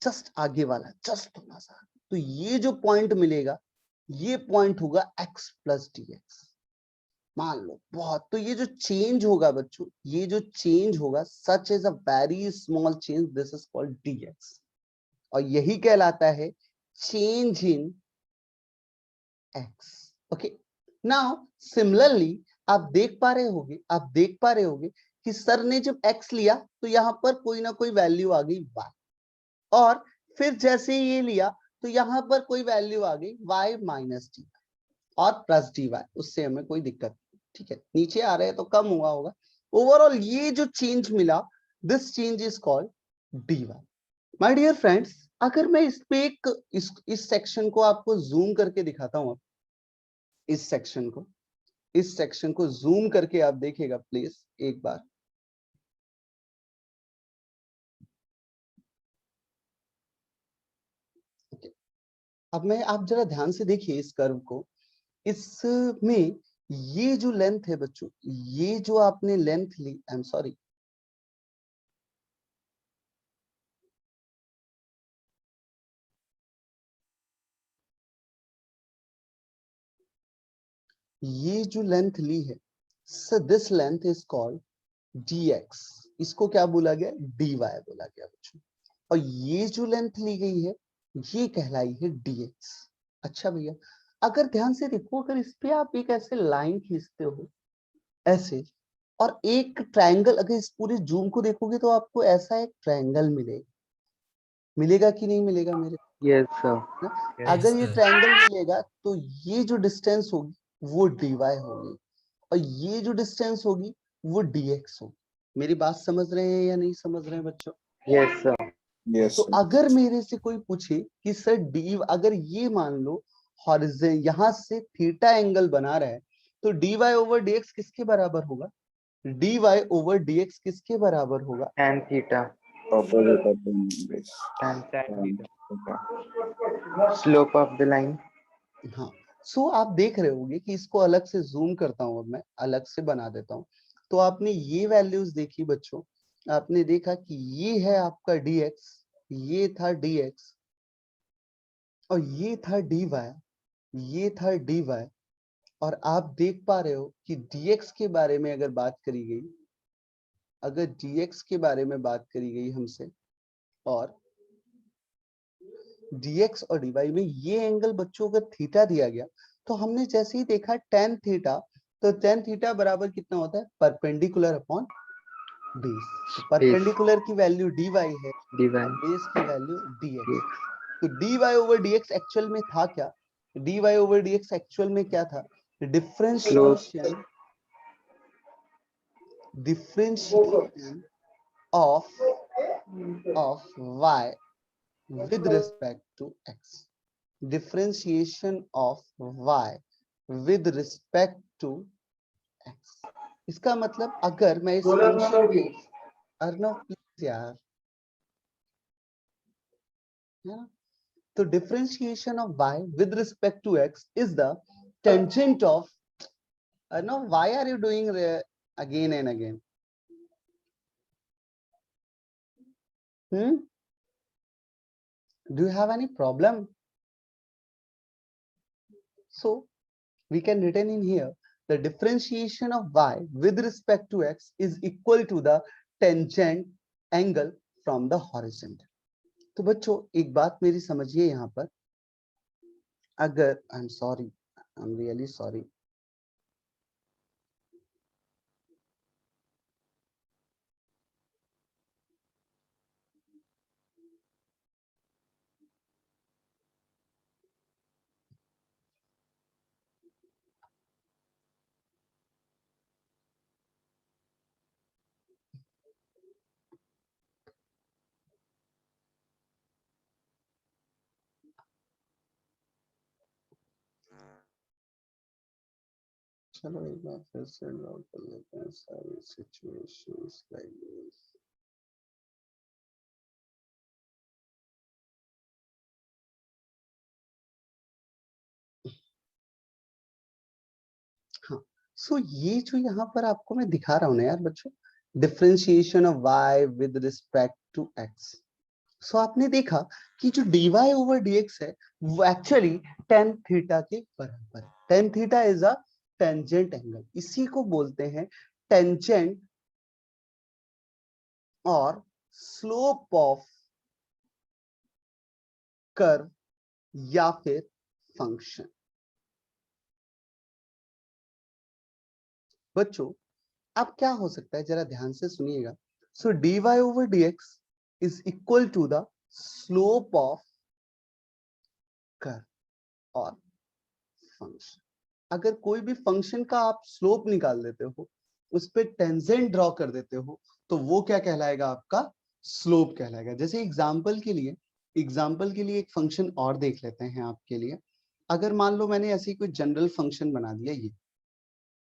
जस्ट आगे वाला, जस्ट थोड़ा सा, तो ये जो पॉइंट मिलेगा, ये पॉइंट होगा x प्लस dx। मान लो बहुत, तो ये जो चेंज होगा बच्चों, ये जो चेंज होगा, such is a very small change, this is called dx, और यही कहलाता है change in x। Okay, now similarly आप देख पा रहे होगे कि सर ने जब x लिया तो यहाँ पर कोई ना कोई वैल्यू आ गई y, और फिर जैसे ये लिया तो यहाँ पर कोई वैल्यू आ गई y माइनस डी और प्लस डी वाई, उससे हमें कोई दिक्कत नहीं, ठीक है? नीचे आ रहे हैं तो कम हुआ होगा। ओवरऑल ये जो चेंज मिला, this change is called d y. My dear friends, अगर मैं इस पे एक इस सेक्शन को आपको जूम करके दिखाता हूं, इस सेक्शन को जूम करके आप देखिएगा प्लीज एक बार। अब मैं आप जरा ध्यान से देखिए इस कर्व को, इसमें ये जो लेंथ है बच्चों, ये जो आपने लेंथ ली, आई एम सॉरी, ये जो लेंथ ली है, so this length is called dx, इसको क्या बोला गया, dy बोला गया बच्चों। और ये जो लेंथ ली गई है ये कहलाई है dx। अच्छा भैया, अगर ध्यान से देखो, अगर इस पे आप एक ऐसे लाइन खींचते हो ऐसे, और एक ट्रायंगल, अगर इस पूरे जूम को देखोगे तो आपको ऐसा एक ट्रायंगल मिलेगा, मिलेगा कि नहीं मिलेगा मेरे, Yes, sir. ना? Yes. अगर ये ट्रायंगल मिलेगा तो ये जो डिस्टेंस होगी वो dy होगी, और ये जो डिस्टेंस होगी वो dx होगी। मेरी बात समझ रहे हैं या नहीं समझ रहे हैं बच्चों? Yes, sir. Yes, तो sir. अगर मेरे से कोई पूछे कि सर डी, अगर ये मान लो हॉरिजॉन यहाँ से थीटा एंगल बना रहा है, तो dy ओवर dx किसके बराबर होगा, dy ओवर dx किसके बराबर होगा, Tan theta. Opposite of the base. Tan theta. slope of the line. हाँ। सो आप देख रहे होंगे कि इसको अलग से जूम करता हूं, अब मैं अलग से बना देता हूं। तो आपने ये वैल्यूज देखी बच्चों, आपने देखा कि ये है आपका dx, ये था dx, और ये था dy, ये था dy, और आप देख पा रहे हो कि dx के बारे में अगर बात करी गई, अगर dx के बारे में बात करी गई हमसे, और dx और dy में ये एंगल बच्चों अगर थीटा दिया गया, तो हमने जैसे ही देखा tan थीटा, तो tan थीटा बराबर कितना होता है, परपेंडिकुलर अपॉन बेस। तो परपेंडिकुलर की वैल्यू dy है dy. और बेस की वैल्यू dx। Yes. तो dy ओवर dx एक्चुअल में था क्या, dy ओवर dx एक्चुअल में क्या था, differentiation of y with respect to x, differentiation of y with respect to x। इसका मतलब अगर मैं इस फंक्शन को, अर्नव प्लीज यार, है ना, तो differentiation of y with respect to x is the tangent of, Arnav, why are you doing again and again? Do you have any problem? So we can written in here, the differentiation of y with respect to x is equal to the tangent angle from the horizontal। तो बच्चों एक बात मेरी समझिए यहाँ पर, अगर I'm really sorry, चलो एक बार फिर से ड्रॉ कर लेते हैं सारी सिचुएशंस लाइक दिस। हाँ, सो ये जो यहाँ पर आपको मैं दिखा रहा हूँ ना यार बच्चों, differentiation of y with respect to x। So आपने देखा कि जो dy ओवर dx है वो एक्चुअली tan थीटा के बराबर है। tan theta is a tangent angle, इसी को बोलते हैं टेंजेंट और स्लोप ऑफ कर्व या फिर फंक्शन। बच्चों अब क्या हो सकता है, जरा ध्यान से सुनिएगा। So dy over dx is equal to the slope of curve और फंक्शन। अगर कोई भी फंक्शन का आप स्लोप निकाल देते हो, उस पे टेंजेंट ड्रॉ कर देते हो, तो वो क्या कहलाएगा, आपका स्लोप कहलाएगा। जैसे एग्जांपल के लिए एक फंक्शन और देख लेते हैं आपके लिए। अगर मान लो मैंने ऐसे कोई जनरल फंक्शन बना दिया, ये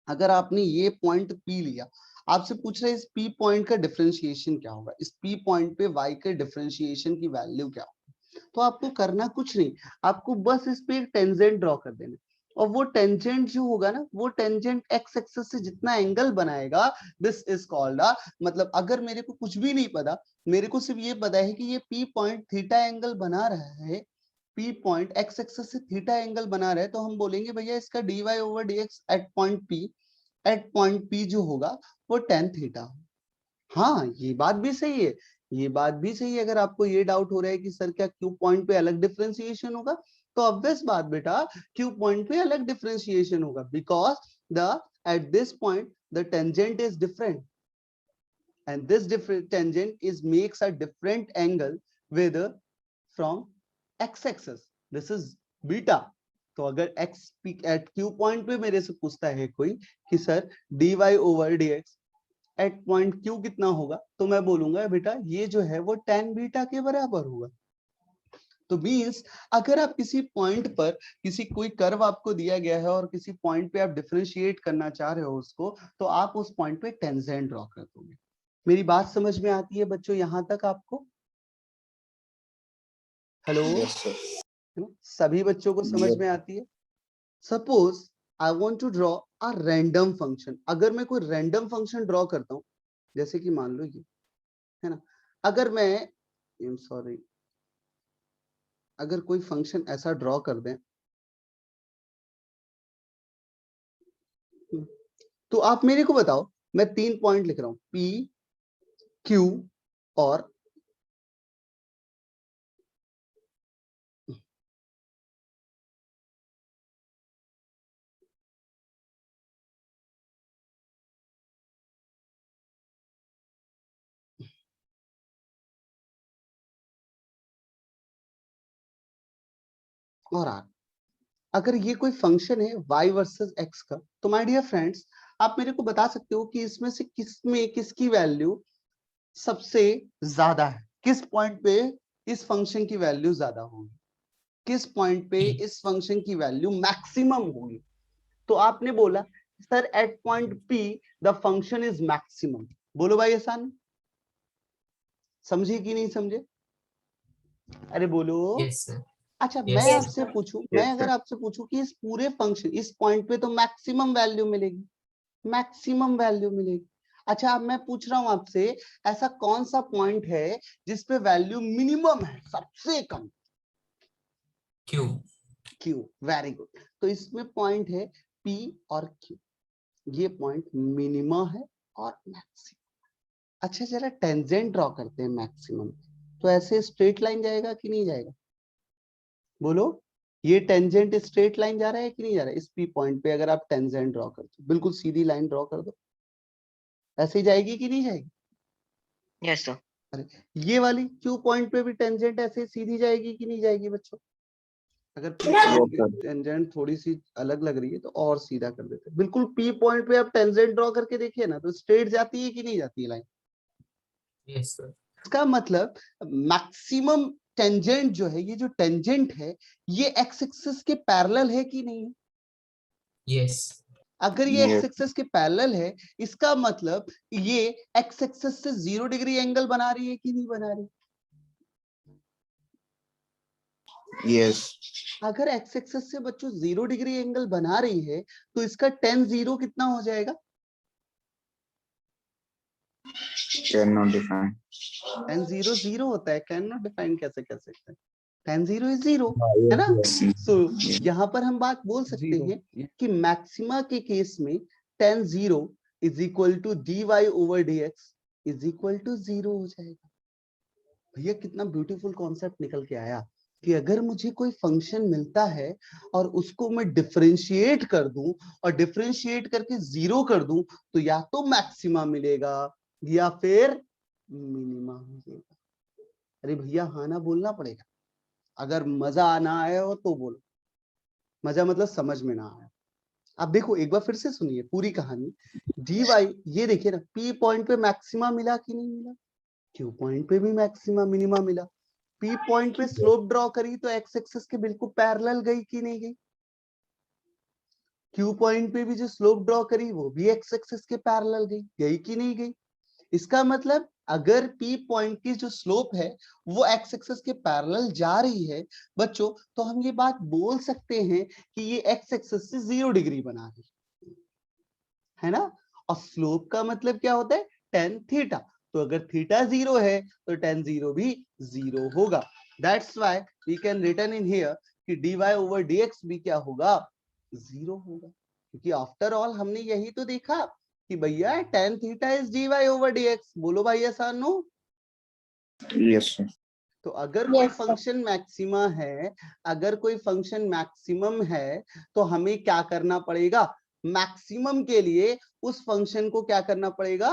अगर आपने ये पॉइंट P लिया, आपसे पूछ रहे हैं इस P पॉइंट का डिफरेंशिएशन क्या होगा, इस P पॉइंट पे y के डिफरेंशिएशन की वैल्यू क्या होगी। तो आपको करना कुछ नहीं, आपको बस इस पे एक टेंजेंट ड्रॉ कर देना, और वो टेंजेंट जो होगा ना, वो टेंजेंट एक्स एक्सिस से जितना एंगल बनाएगा, दिस इज कॉल्ड मतलब अगर मेरे को कुछ भी नहीं पता, मेरे को सिर्फ ये पता है कि ये पी पॉइंट थीटा एंगल बना रहा है, पी पॉइंट एक्स एक्सिस से थीटा एंगल बना रहा है, तो हम बोलेंगे भैया इसका dy over dx at point P जो होगा वो tan थीटा। हाँ ये बात भी सही है, ये बात भी सही है। अगर आपको ये डाउट हो रहा है कि सर क्या क्यू पॉइंट पे अलग डिफरेंशिएशन होगा, तो ऑब्वियस बात बेटा, क्यू पॉइंट पे अलग डिफरेंशिएशन होगा, because the at this point the tangent is different and this different tangent is makes a different angle with from x-axis, this is beta। तो अगर x at q point पे मेरे से पूछता है कोई कि sir dy over dx at point q कितना होगा, तो मैं बोलूंगा बेटा ये जो है वो tan बीटा के बराबर होगा। तो मीन्स अगर आप किसी पॉइंट पर किसी कोई कर्व आपको दिया गया है और किसी पॉइंट पे आप डिफरेंशिएट करना चाह रहे हो उसको, तो आप उस पॉइंट पे टेंजेंट ड्रॉ कर दोगे। मेरी बात समझ में आती है बच्चों यहां तक आपको? Hello, Yes, sir. सभी बच्चों को समझ Yes. में आती है? Suppose I want to draw a random function, अगर मैं कोई रैंडम फंक्शन ड्रॉ करता हूं, जैसे कि मान लो ये है ना, अगर मैं सॉरी अगर कोई फंक्शन ऐसा ड्रॉ कर दें, तो आप मेरे को बताओ, मैं 3 पॉइंट लिख रहा हूं, पी क्यू और आर। अगर ये कोई फंक्शन है y वर्सेस x का, तो माय डियर फ्रेंड्स आप मेरे को बता सकते हो कि इसमें से किसमें किसकी वैल्यू सबसे ज्यादा है, किस पॉइंट पे इस फंक्शन की वैल्यू ज्यादा होगी, किस पॉइंट पे इस फंक्शन की वैल्यू मैक्सिमम होगी। तो आपने बोला sir at point p the function is maximum. बोलो भाई आसान, समझे कि नहीं समझे? अरे बोलो। Yes, sir. अच्छा Yes, मैं sir. आपसे पूछूं, Yes, मैं अगर sir. आपसे पूछूं कि इस पूरे फंक्शन इस पॉइंट पे तो मैक्सिमम वैल्यू मिलेगी, मैक्सिमम वैल्यू मिलेगी। अच्छा अब मैं पूछ रहा हूं आपसे, ऐसा कौन सा पॉइंट है जिसपे वैल्यू मिनिमम है, सबसे कम? Q. Q, very good. तो इसमें पॉइंट है P और Q, ये पॉइंट मिनिमम है और मैक्सिमम। अच्छा जरा टेंजेंट ड्रॉ करते हैं मैक्सिमम, तो ऐसे स्ट्रेट लाइन जाएगा कि नहीं जाएगा? बोलो, ये टेंजेंट स्ट्रेट लाइन जा रहा है कि नहीं जा रहा है? इस पी पॉइंट पे अगर आप टेंजेंट ड्रॉ करते हो, बिल्कुल सीधी लाइन ड्रॉ कर दो, ऐसे ही जाएगी कि नहीं जाएगी? Yes, sir. अरे ये वाली क्यू पॉइंट पे भी टेंजेंट ऐसे सीधी जाएगी कि नहीं जाएगी बच्चों? अगर पी पॉइंट sir. की टेंजेंट थोड़ी सी अलग लग रही है तो और सीधा कर देते हैं। बिल्कुल पी पॉइंट पे आप टेंजेंट ड्रॉ करके देखिए ना, तो स्ट्रेट जाती है कि नहीं जाती है लाइन? Yes, sir. इसका मतलब मैक्सिमम टेंजेंट जो है, ये जो टेंजेंट है ये एक्स एक्सिस के पैरेलल है कि नहीं? Yes. अगर ये Yes. एक्स एक्सिस के पैरेलल है, इसका मतलब ये एक्स एक्सिस से 0 डिग्री एंगल बना रही है कि नहीं बना रही? Yes. अगर एक्स एक्सिस से बच्चों 0 डिग्री एंगल बना रही है, तो इसका tan 0 कितना हो जाएगा? Cannot define. tan 0 0 होता है, कैन नॉट डिफाइन कैसे कह सकते हैं? tan 0 इज 0, है ना? सो यहाँ पर हम बात बोल सकते हैं कि मैक्सिमा के केस में tan 0 is equal to dy over dx is equal to 0 हो जाएगा। भैया कितना ब्यूटीफुल कॉन्सेप्ट निकल के आया कि अगर मुझे कोई फंक्शन मिलता है और उसको मैं डिफरेंशिएट कर दूं और डिफरेंशिएट करके 0 कर दूं, तो या तो मैक्सिमा मिलेगा या फिर मिनिमा मिलेगा। अरे भैया हाँ ना बोलना पड़ेगा, अगर मजा आना आया हो तो बोलो, मजा मतलब समझ में ना आया। अब देखो एक बार फिर से सुनिए पूरी कहानी। dy, ये देखिए ना, p पॉइंट पे मैक्सिमा मिला कि नहीं मिला? q पॉइंट पे भी मैक्सिमा मिनिमा मिला। p पॉइंट पे स्लोप ड्रॉ करी तो x एक्सिस के बिल्कुल पैरेलल गई कि नहीं गई? q पॉइंट पे भी जो स्लोप ड्रॉ करी वो भी x एक्सिस के पैरेलल गई कि नहीं गई? इसका मतलब अगर P पॉइंट की जो स्लोप है वो एक्स एक्सिस के पैरेलल जा रही है बच्चों, तो हम ये बात बोल सकते हैं कि ये एक्स एक्सिस से 0 डिग्री बना रही है ना। और स्लोप का मतलब क्या होता है, tan थीटा। तो अगर थीटा 0 है तो tan 0 भी 0 होगा। That's why we can written in here कि dy ओवर dx भी क्या होगा, 0 होगा। क्योंकि आफ्टर ऑल हमने यही तो देखा कि भैया tan theta is dy over dx। बोलो भाई ऐसा नो। Yes, sir. तो अगर कोई Yes, sir. फंक्शन मैक्सिमा है, अगर कोई फंक्शन मैक्सिमम है, तो हमें क्या करना पड़ेगा, मैक्सिमम के लिए उस फंक्शन को क्या करना पड़ेगा,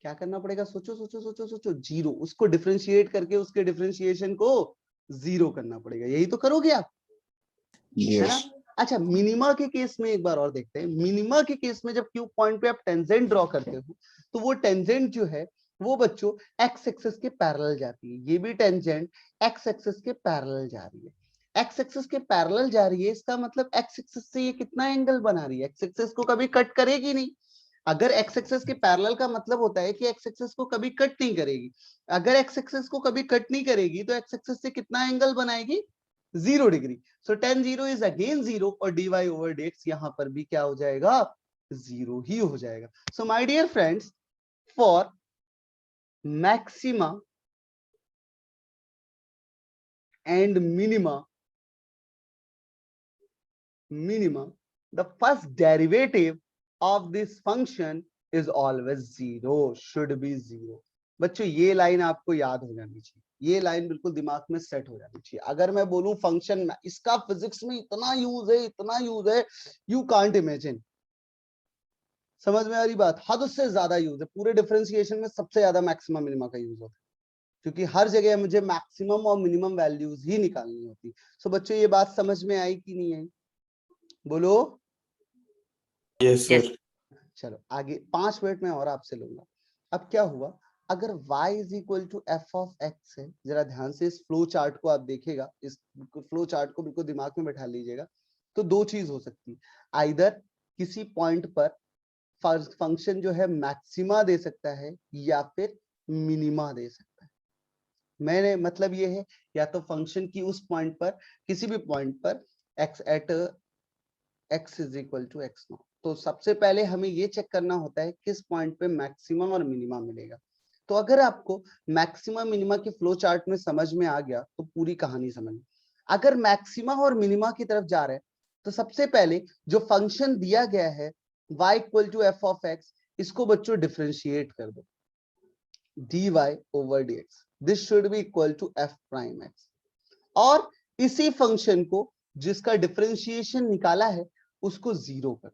क्या करना पड़ेगा, सोचो सोचो सोचो सोचो, 0। उसको डिफरेंशिएट करके उसके डिफरेंशिएशन को 0 करना पड़ेगा। यही तो करोगे आप, है ना। Yes. अच्छा, मिनिमा के केस में एक बार और देखते हैं। मिनिमा के केस में जब क्यू पॉइंट पे आप टेंजेंट ड्रॉ करते हो, तो वो टेंजेंट जो है वो बच्चों एक्स एक्सिस के पैरेलल जाती है। ये भी टेंजेंट एक्स एक्सिस के पैरेलल जा रही है। एक्स एक्सिस के पैरेलल जा रही है, इसका मतलब एक्स एक्सिस से ये कितना एंगल बना रही है, एक्स एक्सिस को कभी कट करेगी नहीं। अगर एक्स एक्सिस के पैरेलल का मतलब होता है कि एक्स एक्सिस को कभी कट नहीं करेगी। अगर एक्स एक्सिस को कभी कट नहीं करेगी तो एक्स एक्सिस से कितना एंगल बनाएगी, 0 degree. So tan 0 is again 0 और dy ओवर dx यहां पर भी क्या हो जाएगा, 0 ही हो जाएगा। So my dear friends, for maxima and minima, the first derivative of this function is always 0, should be 0। बच्चों ये लाइन आपको याद हो जानी चाहिए, ये लाइन बिल्कुल दिमाग में सेट हो जानी चाहिए। अगर मैं बोलूं फंक्शन में, इसका फिजिक्स में इतना यूज है, इतना यूज है, यू कांट इमेजिन। समझ में आ रही बात, हद उससे ज्यादा यूज है। पूरे डिफरेंशिएशन में सबसे ज्यादा मैक्सिमम मिनिमा का यूज होता है, क्योंकि हर जगह मुझे मैक्सिमम और मिनिमम वैल्यूज ही निकालनी होती। सो बच्चों ये बात समझ में आई कि नहीं आई, बोलो। Yes, sir. चलो आगे 5 मिनट में और आपसे लूंगा। अब क्या हुआ, अगर y is equal to f of x है, जरा ध्यान से इस फ्लो चार्ट को आप देखिएगा, इस फ्लो चार्ट को बिल्कुल दिमाग में बैठा लीजिएगा। तो दो चीज हो सकती है, आइदर किसी पॉइंट पर फंक्शन जो है मैक्सिमा दे सकता है या फिर मिनिमा दे सकता है। मैंने मतलब ये है, या तो फंक्शन की उस पॉइंट पर, किसी भी पॉइंट पर x at x is equal to x not. तो सबसे पहले हमें ये चेक करना होता है किस पॉइंट पे मैक्सिमा और मिनिमा मिलेगा। तो अगर आपको मैक्सिमा मिनिमा के फ्लो चार्ट में समझ में आ गया तो पूरी कहानी समझ में। अगर मैक्सिमा और मिनिमा की तरफ जा रहे हैं तो सबसे पहले जो फंक्शन दिया गया है y equal to f of x, इसको बच्चों डिफरेंशिएट कर दो, dy over dx, this should be equal to f prime x। और इसी फंक्शन को जिसका डिफरेंशिएशन निकाला है उसको 0 कर,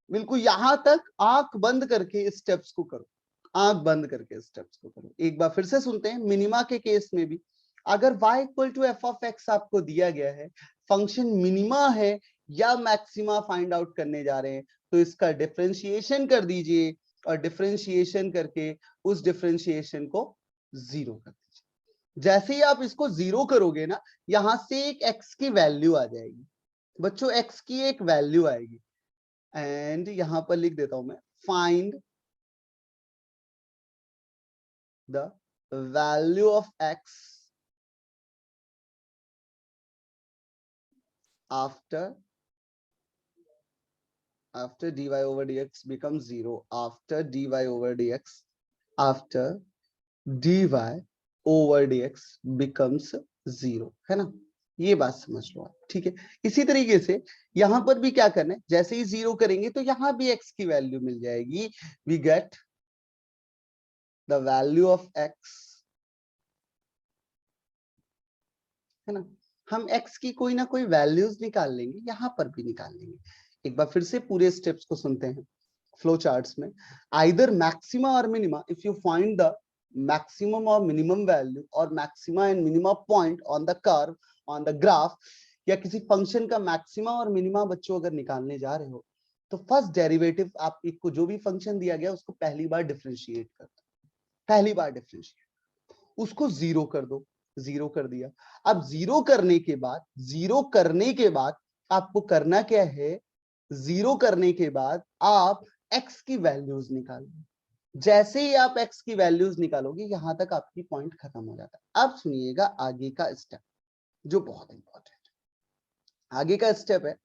बिल्कुल यहां तक आंख बंद करके स्टेप्स को करो, आंख बंद करके स्टेप्स को करो। एक बार फिर से सुनते हैं, मिनिमा के केस में भी अगर y equal to f of x आपको दिया गया है, फंक्शन मिनिमा है या मैक्सिमा फाइंड आउट करने जा रहे हैं, तो इसका डिफरेंशिएशन कर दीजिए और डिफरेंशिएशन करके उस डिफरेंशिएशन को 0 कर दीजिए। जैसे ही आप इसको 0 करोगे ना, यहां से एक x की वैल्यू आ जाएगी बच्चों, x की एक वैल्यू आएगी। एंड यहां पर लिख देता हूं मैं, find the value of x after dy over dx becomes 0, after dy over dx, after dy over dx becomes 0, है ना। ये बात समझ लो आप, ठीक है। इसी तरीके से यहां पर भी क्या करना है, जैसे ही 0 करेंगे तो यहां भी x की वैल्यू मिल जाएगी। We get the value of x, है ना। हम x की कोई ना कोई वैल्यूज निकाल लेंगे, यहां पर भी निकाल लेंगे। एक बार फिर से पूरे स्टेप्स को सुनते हैं फ्लो चार्ट्स में। आइदर मैक्सिमा और minima, if you find the maximum or minimum value or maxima and minima point on the curve, on the graph, या किसी फंक्शन का मैक्सिमा और मिनिमा बच्चों अगर निकालने जा रहे हो, तो फर्स्ट डेरिवेटिव आप को जो भी फंक्शन दिया गया उसको पहली बार डिफरेंशिएट कर दो, पहली बार डिफरेंशिएट, उसको 0 कर दो, 0 कर दिया। अब 0 करने के बाद आपको करना क्या है, 0 करने के बाद आप x की वैल्यूज निकालिए। जैसे ही आप x की वैल्यूज निकालोगे यहां तक आपकी पॉइंट खत्म हो जाता है। अब सुनिएगा आगे का स्टेप जो बहुत इंपॉर्टेंट है। आगे का स्टेप है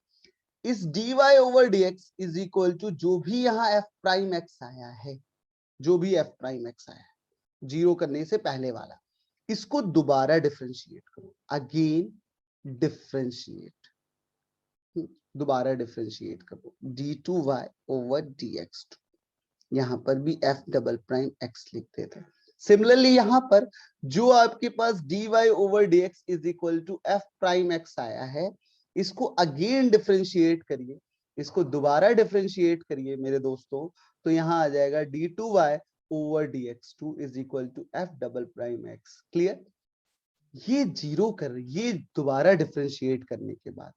इस dy over dx is equal to जो भी यहाँ f प्राइम x आया है, जो भी f प्राइम x आया है जीरो करने से पहले वाला, इसको दोबारा डिफरेंशिएट करो, अगेन डिफरेंशिएट, दोबारा डिफरेंशिएट करो d2y ओवर dx2, यहाँ पर भी f डबल प्राइम x लिख देते हैं। सिमिलरली यहाँ पर जो आपके पास dy over dx is equal to f prime x आया है, इसको अगेन डिफरेंशिएट करिए, इसको दोबारा डिफरेंशिएट करिए मेरे दोस्तों, तो यहाँ आ जाएगा d2y over dx2 is equal to f double prime x। Clear? ये जीरो कर, ये दोबारा डिफरेंशिएट करने के बाद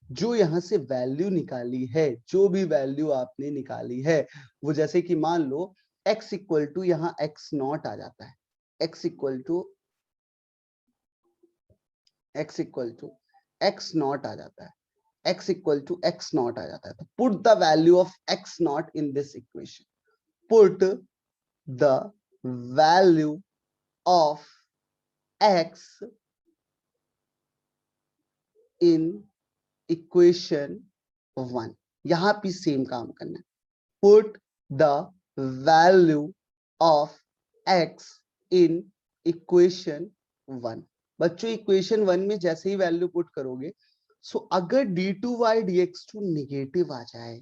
जो यहाँ से वैल्यू निकाली है, जो भी वैल्यू आपने निकाली है वो, जैसे कि मान लो x इक्वल टू यहाँ x नॉट आ जाता है, x equal to x naught आ जाता है, x equal to x naught आ जाता है, तो put the value of x naught in this equation, put the value of x in equation 1। यहां भी सेम काम करना है, put the value of x in equation 1। बच्चों इक्वेशन 1 में जैसे ही वैल्यू पुट करोगे, सो अगर d2y dx2 नेगेटिव आ जाए,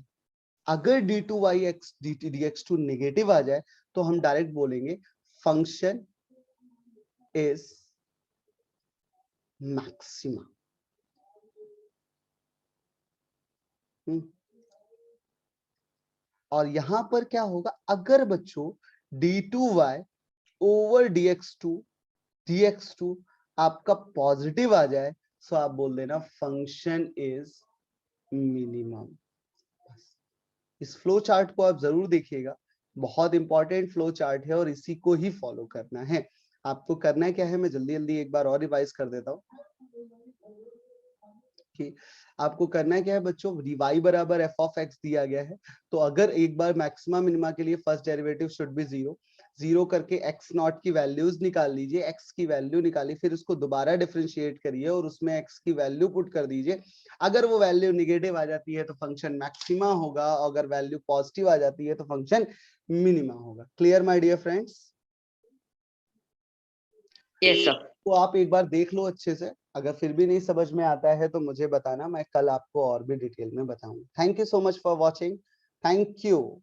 अगर d2y dx2 नेगेटिव आ जाए तो हम डायरेक्ट बोलेंगे फंक्शन इज मैक्सिमा। और यहां पर क्या होगा, अगर बच्चों d2y ओवर dx2 आपका पॉजिटिव आ जाए, सो आप बोल देना फंक्शन इज मिनिमम। इस फ्लो चार्ट को आप जरूर देखिएगा, बहुत इंपॉर्टेंट फ्लो चार्ट है और इसी को ही फॉलो करना है। आपको करना क्या है, मैं जल्दी जल्दी एक बार और रिवाइज कर देता हूँ कि आपको करना क्या है बच्चों, y बराबर f ऑफ x दिया गया है, तो अगर एक बार मैक्सिमा मिनिमा के लिए first derivative should be zero करके x नॉट की वैल्यूज निकाल लीजिए, x की वैल्यू निकाली, फिर उसको दोबारा डिफरेंशिएट करिए और उसमें x की वैल्यू पुट कर दीजिए। अगर वो वैल्यू निगेटिव आ जाती है तो फंक्शन मैक्सिमा होगा, अगर वैल्यू पॉजिटिव आ जाती है तो फंक्शन मिनिमा होगा। Clear my dear friends? Yes sir. तो आप एक बार देख लो अच्छे से, अगर फिर भी नहीं समझ में आता है तो मुझे बताना, मैं कल आपको और भी डिटेल में बताऊंगा। Thank you so much for watching, thank you.